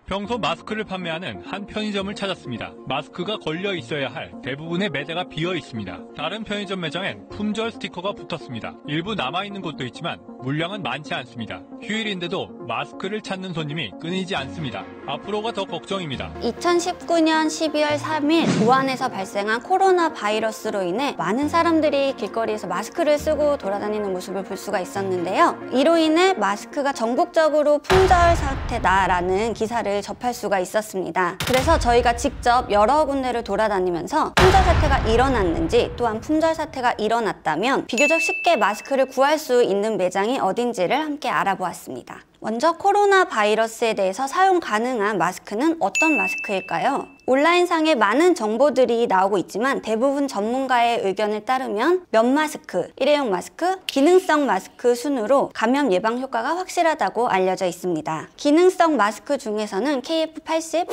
평소 마스크를 판매하는 한 편의점을 찾았습니다. 마스크가 걸려 있어야 할 대부분의 매대가 비어 있습니다. 다른 편의점 매장엔 품절 스티커가 붙었습니다. 일부 남아있는 곳도 있지만 물량은 많지 않습니다. 휴일인데도 마스크를 찾는 손님이 끊이지 않습니다. 앞으로가 더 걱정입니다. 2019년 12월 3일 우한에서 발생한 코로나 바이러스로 인해 많은 사람들이 길거리에서 마스크를 쓰고 돌아다니는 모습을 볼 수가 있었는데요. 이로 인해 마스크가 전국적으로 품절 상태다라는 기사를 접할 수가 있었습니다. 그래서 저희가 직접 여러 군데를 돌아다니면서 품절 사태가 일어났는지, 또한 품절 사태가 일어났다면 비교적 쉽게 마스크를 구할 수 있는 매장이 어딘지를 함께 알아보았습니다. 먼저 코로나 바이러스에 대해서 사용 가능한 마스크는 어떤 마스크일까요? 온라인상에 많은 정보들이 나오고 있지만 대부분 전문가의 의견을 따르면 면 마스크, 일회용 마스크, 기능성 마스크 순으로 감염 예방 효과가 확실하다고 알려져 있습니다. 기능성 마스크 중에서는 KF80,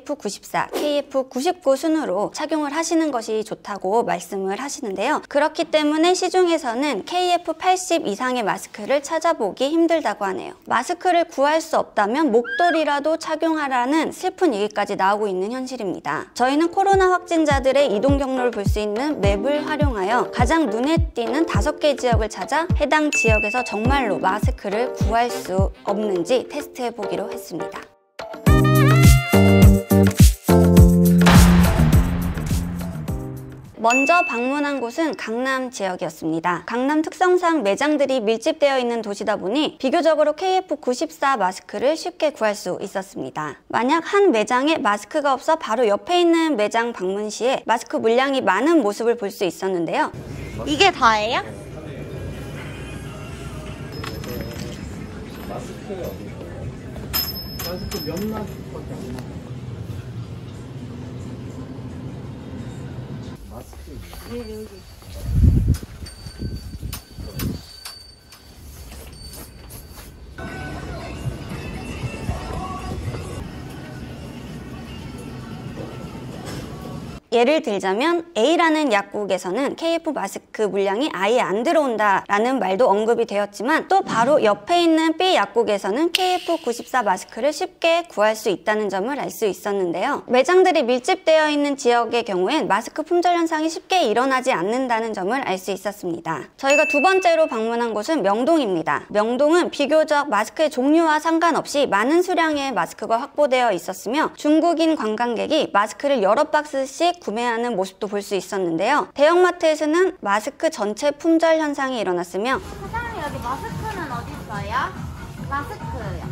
KF94, KF99 순으로 착용을 하시는 것이 좋다고 말씀을 하시는데요. 그렇기 때문에 시중에서는 KF80 이상의 마스크를 찾아보기 힘들다고 하네요. 마스크를 구할 수 없다면 목도리라도 착용하라는 슬픈 얘기까지 나오고 있는 현실입니다. 저희는 코로나 확진자들의 이동 경로를 볼 수 있는 맵을 활용하여 가장 눈에 띄는 5개 지역을 찾아 해당 지역에서 정말로 마스크를 구할 수 없는지 테스트해 보기로 했습니다. 먼저 방문한 곳은 강남 지역이었습니다. 강남 특성상 매장들이 밀집되어 있는 도시다 보니 비교적으로 KF94 마스크를 쉽게 구할 수 있었습니다. 만약 한 매장에 마스크가 없어 바로 옆에 있는 매장 방문 시에 마스크 물량이 많은 모습을 볼 수 있었는데요. 이게 다예요? 마스크가 어디서? 마스크 몇 마스크밖에 안 나와요. 네, 여기. 예를 들자면 A라는 약국에서는 KF 마스크 물량이 아예 안 들어온다라는 말도 언급이 되었지만 또 바로 옆에 있는 B 약국에서는 KF94 마스크를 쉽게 구할 수 있다는 점을 알 수 있었는데요. 매장들이 밀집되어 있는 지역의 경우엔 마스크 품절 현상이 쉽게 일어나지 않는다는 점을 알 수 있었습니다. 저희가 두 번째로 방문한 곳은 명동입니다. 명동은 비교적 마스크의 종류와 상관없이 많은 수량의 마스크가 확보되어 있었으며 중국인 관광객이 마스크를 여러 박스씩 구매하는 모습도 볼 수 있었는데요. 대형마트에서는 마스크 전체 품절 현상이 일어났으며 사장님, 여기 마스크는 어디 있어요? 마스크요.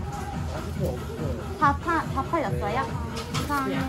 다 팔렸어요? 감사합니다.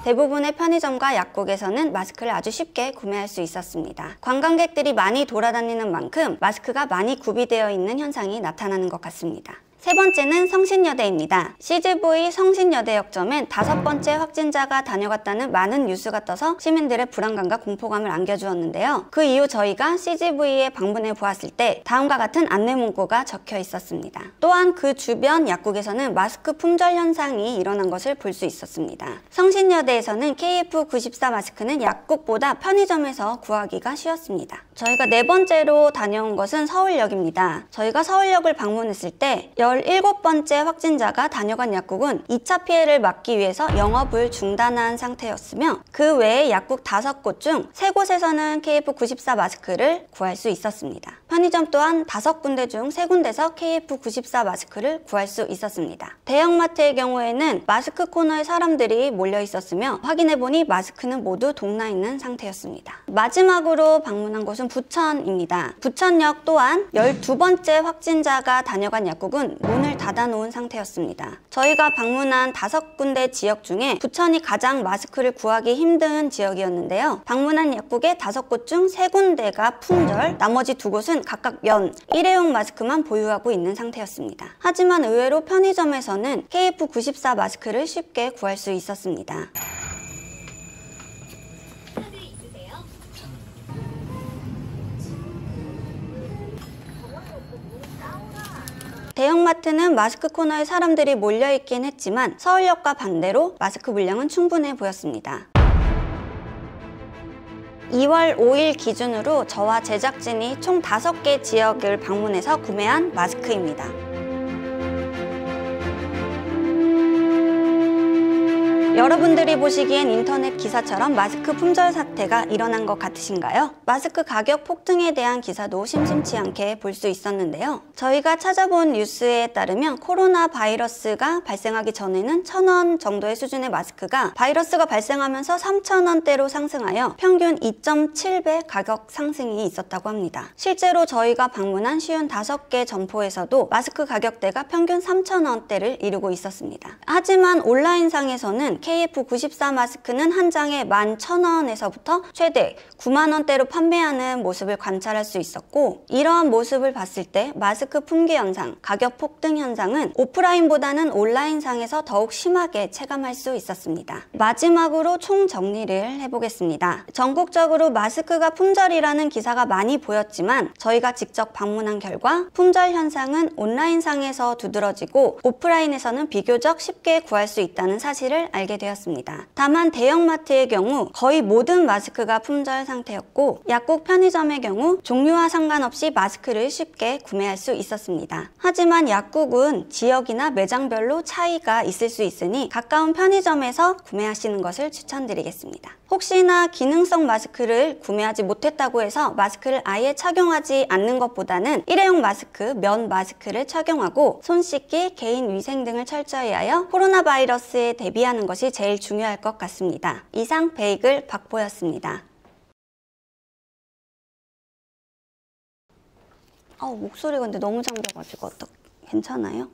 대부분의 편의점과 약국에서는 마스크를 아주 쉽게 구매할 수 있었습니다. 관광객들이 많이 돌아다니는 만큼 마스크가 많이 구비되어 있는 현상이 나타나는 것 같습니다. 세 번째는 성신여대입니다. CGV 성신여대역점엔 5번째 확진자가 다녀갔다는 많은 뉴스가 떠서 시민들의 불안감과 공포감을 안겨주었는데요. 그 이후 저희가 CGV에 방문해 보았을 때 다음과 같은 안내 문구가 적혀 있었습니다. 또한 그 주변 약국에서는 마스크 품절 현상이 일어난 것을 볼 수 있었습니다. 성신여대에서는 KF94 마스크는 약국보다 편의점에서 구하기가 쉬웠습니다. 저희가 네 번째로 다녀온 것은 서울역입니다. 저희가 서울역을 방문했을 때 17번째 확진자가 다녀간 약국은 2차 피해를 막기 위해서 영업을 중단한 상태였으며 그 외에 약국 5곳 중 3곳에서는 KF94 마스크를 구할 수 있었습니다. 편의점 또한 5군데 중 3군데서 KF94 마스크를 구할 수 있었습니다. 대형마트의 경우에는 마스크 코너에 사람들이 몰려 있었으며 확인해보니 마스크는 모두 동나 있는 상태였습니다. 마지막으로 방문한 곳은 부천입니다. 부천역 또한 12번째 확진자가 다녀간 약국은 문을 닫아놓은 상태였습니다. 저희가 방문한 5군데 지역 중에 부천이 가장 마스크를 구하기 힘든 지역이었는데요. 방문한 약국의 5곳 중 3군데가 품절, 나머지 2곳은 각각 면, 일회용 마스크만 보유하고 있는 상태였습니다. 하지만 의외로 편의점에서는 KF94 마스크를 쉽게 구할 수 있었습니다. 대형마트는 마스크 코너에 사람들이 몰려있긴 했지만 서울역과 반대로 마스크 물량은 충분해 보였습니다. 2월 5일 기준으로 저와 제작진이 총 5개 지역을 방문해서 구매한 마스크입니다. 여러분들이 보시기엔 인터넷 기사처럼 마스크 품절 사태가 일어난 것 같으신가요? 마스크 가격 폭등에 대한 기사도 심심치 않게 볼 수 있었는데요. 저희가 찾아본 뉴스에 따르면 코로나 바이러스가 발생하기 전에는 1,000원 정도의 수준의 마스크가 바이러스가 발생하면서 3,000원대로 상승하여 평균 2.7배 가격 상승이 있었다고 합니다. 실제로 저희가 방문한 55개 점포에서도 마스크 가격대가 평균 3,000원대를 이루고 있었습니다. 하지만 온라인상에서는 KF94 마스크는 한 장에 11,000원에서부터 최대 90,000원대로 판매하는 모습을 관찰할 수 있었고, 이러한 모습을 봤을 때 마스크 품귀 현상, 가격 폭등 현상은 오프라인보다는 온라인상에서 더욱 심하게 체감할 수 있었습니다. 마지막으로 총정리를 해보겠습니다. 전국적으로 마스크가 품절이라는 기사가 많이 보였지만 저희가 직접 방문한 결과 품절 현상은 온라인상에서 두드러지고 오프라인에서는 비교적 쉽게 구할 수 있다는 사실을 알게 되었습니다. 다만 대형마트의 경우 거의 모든 마스크가 품절 상태였고, 약국 편의점의 경우 종류와 상관없이 마스크를 쉽게 구매할 수 있었습니다. 하지만 약국은 지역이나 매장별로 차이가 있을 수 있으니 가까운 편의점에서 구매하시는 것을 추천드리겠습니다. 혹시나 기능성 마스크를 구매하지 못했다고 해서 마스크를 아예 착용하지 않는 것보다는 일회용 마스크, 면 마스크를 착용하고 손 씻기, 개인 위생 등을 철저히 하여 코로나 바이러스에 대비하는 것이 제일 중요할 것 같습니다. 이상 베이글 박보였습니다. 목소리가 근데 너무 잠겨가지고 괜찮아요?